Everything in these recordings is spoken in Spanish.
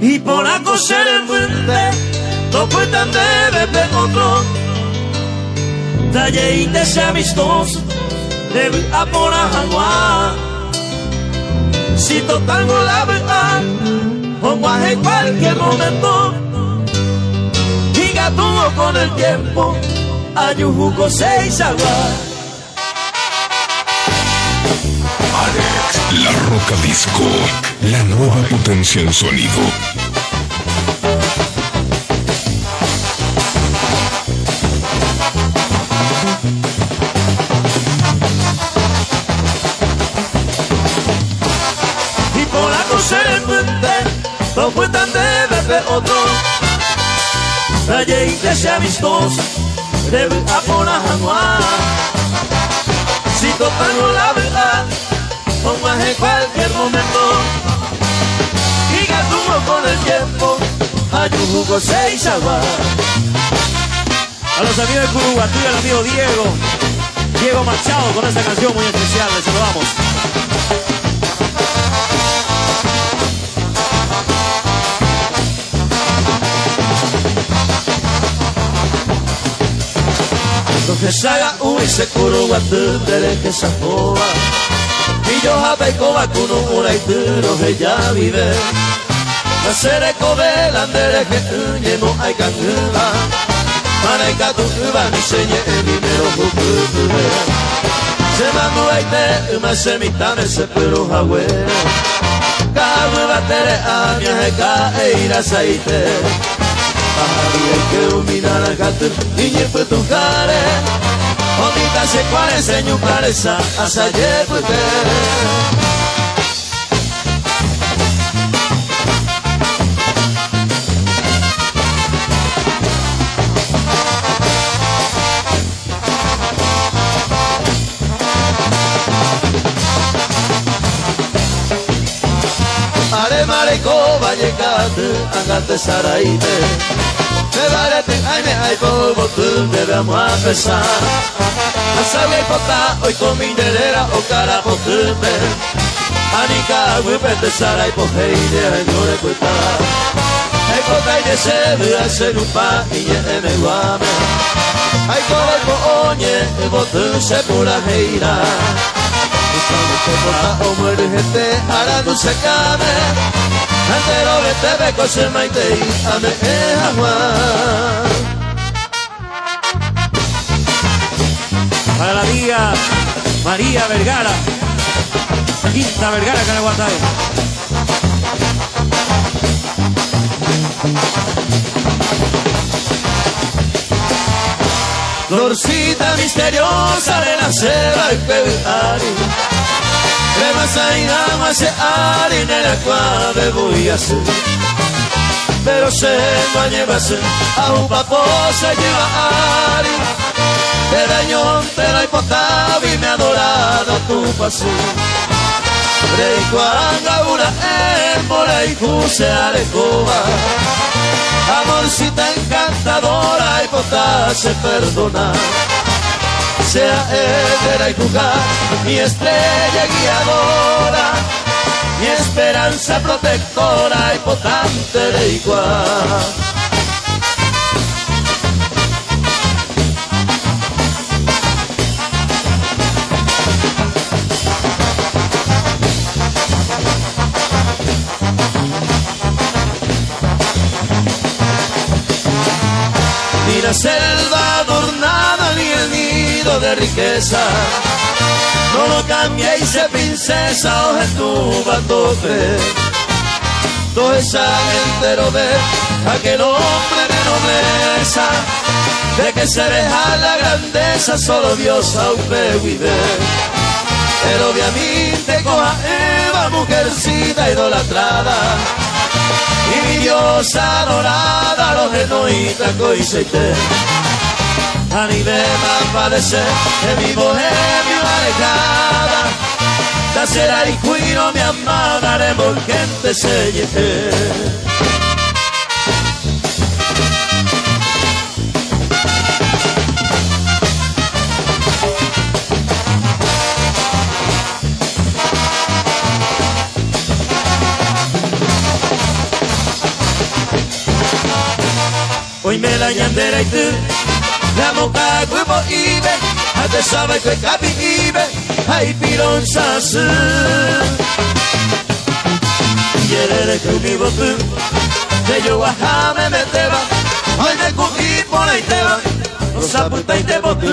y por acoger el fuente no puedan de beber otro talle y de amistoso debe a por agua si total no la verdad o en cualquier momento y gatuno con el tiempo ayujuco seis agua. Alex, La Roca Disco, la nueva potencia en sonido. Y por la cosa el puente, no puedan de beber otro. Talle y que sea vistoso, debe a por la agua. Si total no la verdad, o más en cualquier momento. Y gatuno con el tiempo, ayujuco seis agua. A los amigos de Curuguatú y al amigo Diego Machado con esta canción muy especial, les saludamos. Lo que saga uy se Curuguatú dele que se joa y yo japeco vacuno una y tiro que ya vive la sere covela andere que uñemo hay cangula para el gato uva ni señe el dinero jucuve se mando a ite uma semitame se pero jagüe cago batere a mi ajeca e ir a saite hay que dominar al gato niñe fue tu care ondita se cuare señu clareza hasta ayer fue Mareco, Vallecate, Angate, Saraite, Nevarete, Jaime, hay polvo, tú debemos a pesar. Asabe y potá, hoy con minerera o cara por tupe. Anica, huipete, Sara y pojeide, ay no le cuesta. Ay potá y de sebe, ay se lupa, y ye me guame. Ay cobre po oñe, botú se pura heira. O muere gente, ahora no se cabe. Antes lo vete, ve coche maite y ame agua. Para la amiga María Vergara, Quinta Vergara, Canaguatay. Florcita misteriosa de la cebra y peguari. Remasa y gama se harina en la cual voy a hacer. Pero se bañebase a un papo se lleva ari. Te dañón, te la hipotaba y me adorado tu paso. Rey cuanga una émbora y juse alecoba. Amorcita encantadora y potá se perdona. Sea Edera y jugar, mi estrella guiadora, mi esperanza protectora y potente de igual. Ni la selva adornada ni el nido de riqueza, no lo cambiéis de princesa o de tu batofe. Todo esa entero ve aquel hombre de nobleza, de que se deja la grandeza solo Dios aunque vive. Pero obviamente coja Eva, mujercita idolatrada, y mi diosa adorada, los genoitas coiseite. A nivel más padecer de mi bohemio alejada, da será y cuino mi amada de volquente selle. Hoy me la ñandera y tú la moca huevo ibe a te sabe que capi ibe ay pirón sas y eres que vivo tú que yo bajá me meteba ay me cogí por ahí te va los apunta y te boté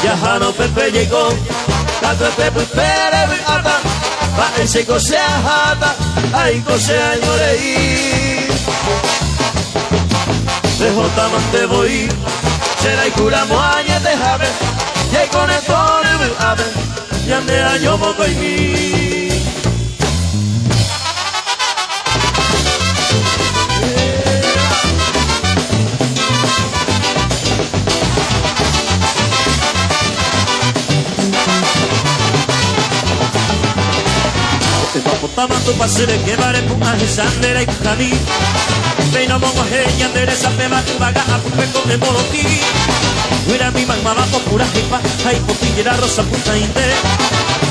ya Jano Pepe llegó tanto te pere ata va ese cosea jata ay cosea lloreí de Jota te voy será y cura moaña te jave y hay con el tone me ave y ande a yo moco y mi Tamando pasere que vare punga sandera y cani Reino mongo heña deresa pema vaga a pupe con el molotí Mira mi mamá va por pura jipa Ay potillera rosa puta inte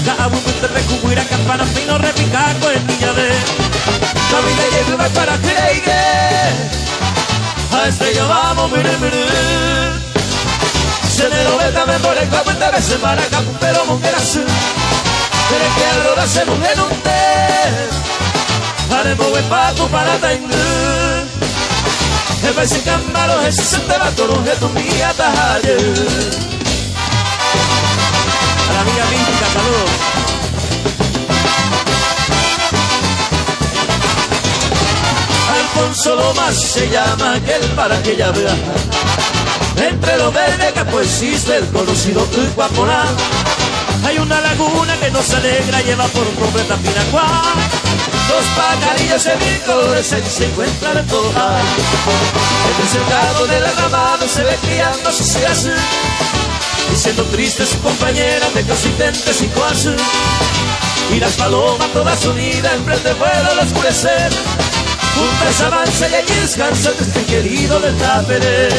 Ga abu te recuira campana fino repica con el niña de La vida lleva para creige A estrella vamos mire Se me lo veta me por el cuerpo te ves para acá pero mongueras Pero que ahora se mujer un té Haremos buen pato para tener El país en cámbaro es se te va todo que tu mía talle A la amiga mística, saludos Alfonso Lomas se llama aquel para que ella vea Entre los verdes que pues existe el conocido Tuicuaponá Hay una laguna que nos alegra, lleva por un completa Pinacuá. Dos pajarillos en mil colores se encuentran en todo mar. En el cercado del arramado se ve criando su así. Diciendo triste su compañera de que os intente sin coazú. Y las palomas todas unidas emprende vuelo al oscurecer. Juntas avanza y allí descansa este querido del Taperé.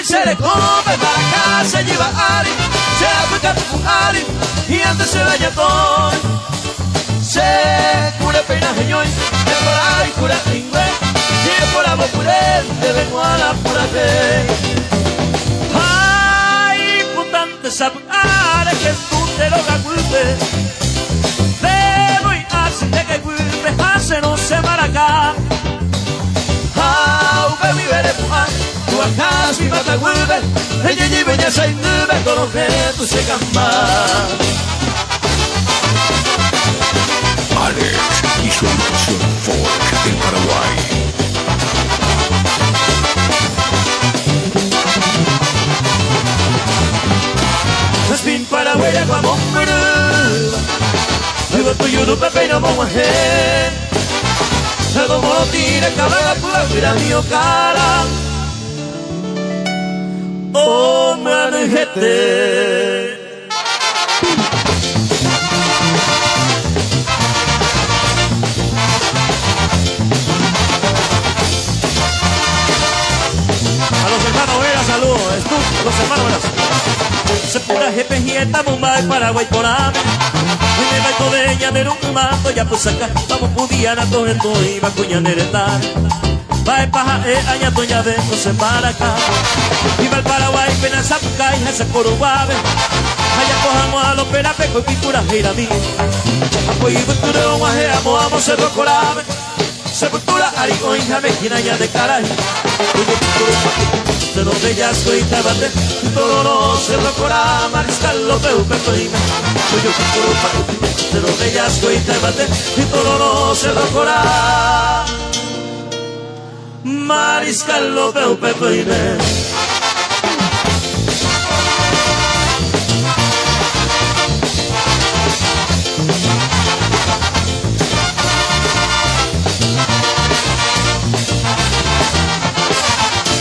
Se le come para acá, se lleva Ari, se aplica tu Ari, y antes se vaya todo. Se cura peinaje yoy, de por ahí cura inglés, y de por ahí puré, de vengo a la pura fe. Ay, putante sabare que tú te lo gagulpe, debo y así de que gulpe, hace no se maracá. Au, que mi vere puja, tu acá si mata gulpe, ella lleve ya se nube, todo que tú se gamba. Alex y su agrupación folk del Paraguay. Spin Paraguay como un muru, luego tu yudu pepe no vamos a hacer. Luego mo lo tira cabra pura mira mío cara. Oh manejete. Saludos, los hermanos Veras. Se pura jefe y esta bomba de Paraguay por ame. Hoy me baito de ella de un mato, ya pues acá vamos pudiana todo esto iba a cuñaneretar. Va de paja aña toña de no se para acá. Viva el Paraguay, pena sapuca y ese corubabe. Allá cojamos a los perapeco y pintura gira mí. Apoyo y pintura de guaje, amo cerro corabe. Sepultura, arico y jame, quina de caray. Se lo bellasco y te bate, todo no se lo corá, mariscal lo peu pepeina. Se lo bellasco y te bate, y todo no se lo corá, mariscal lo peu pepeina.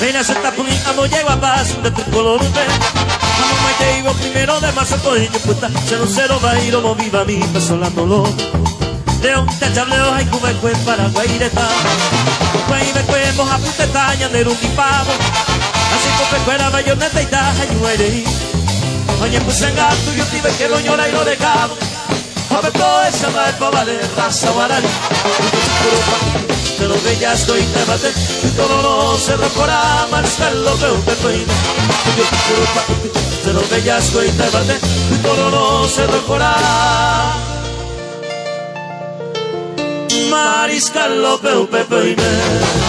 Ven se está poniendo llego a paz de tu color de Vamos me llego primero de marzo coño puta 00 va a ir o viva mi pesolándolo León te chableo hay como el cuen para guaireta. Guay me cuemos a putetaña de un dipavo. Así como fuera bayoneta y taja y muere. Oye pues en gato yo tive que lo llora y lo dejaba. A ver todo esa madre pava de raza guarani. Te lo bellas y te bate. Y todo no se recorra Mariscalo Pepe Peine. Te lo bellas y te bate. Y todo no se recorra Mariscalo Pepe Peine.